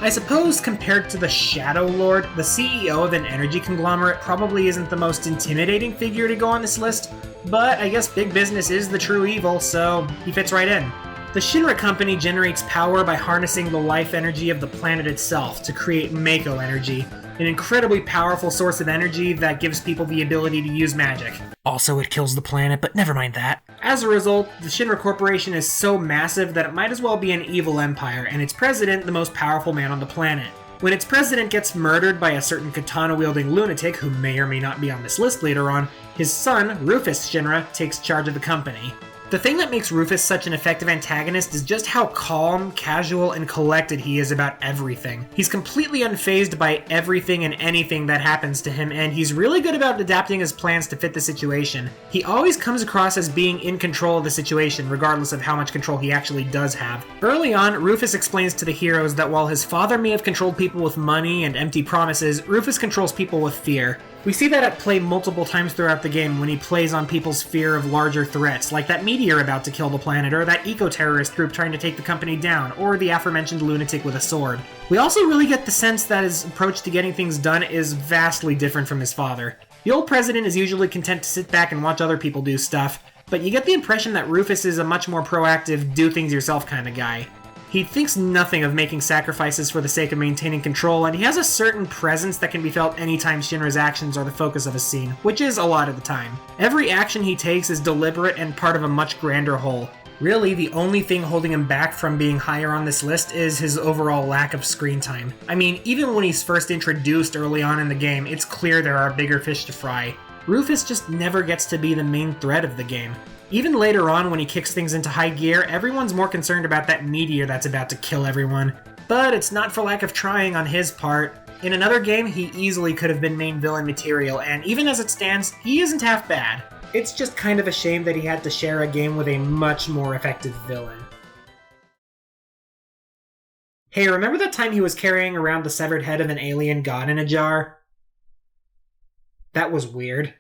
I suppose compared to the Shadow Lord, the CEO of an energy conglomerate probably isn't the most intimidating figure to go on this list, but I guess big business is the true evil, so he fits right in. The Shinra company generates power by harnessing the life energy of the planet itself to create Mako energy, an incredibly powerful source of energy that gives people the ability to use magic. Also, it kills the planet, but never mind that. As a result, the Shinra Corporation is so massive that it might as well be an evil empire, and its president the most powerful man on the planet. When its president gets murdered by a certain katana-wielding lunatic who may or may not be on this list later on, his son, Rufus Shinra, takes charge of the company. The thing that makes Rufus such an effective antagonist is just how calm, casual, and collected he is about everything. He's completely unfazed by everything and anything that happens to him, and he's really good about adapting his plans to fit the situation. He always comes across as being in control of the situation, regardless of how much control he actually does have. Early on, Rufus explains to the heroes that while his father may have controlled people with money and empty promises, Rufus controls people with fear. We see that at play multiple times throughout the game when he plays on people's fear of larger threats, like that meteor about to kill the planet, or that eco-terrorist group trying to take the company down, or the aforementioned lunatic with a sword. We also really get the sense that his approach to getting things done is vastly different from his father. The old president is usually content to sit back and watch other people do stuff, but you get the impression that Rufus is a much more proactive, do-things-yourself kind of guy. He thinks nothing of making sacrifices for the sake of maintaining control, and he has a certain presence that can be felt anytime Shinra's actions are the focus of a scene, which is a lot of the time. Every action he takes is deliberate and part of a much grander whole. Really, the only thing holding him back from being higher on this list is his overall lack of screen time. I mean, even when he's first introduced early on in the game, it's clear there are bigger fish to fry. Rufus just never gets to be the main thread of the game. Even later on, when he kicks things into high gear, everyone's more concerned about that meteor that's about to kill everyone. But it's not for lack of trying on his part. In another game, he easily could have been main villain material, and even as it stands, he isn't half bad. It's just kind of a shame that he had to share a game with a much more effective villain. Hey, remember that time he was carrying around the severed head of an alien god in a jar? That was weird.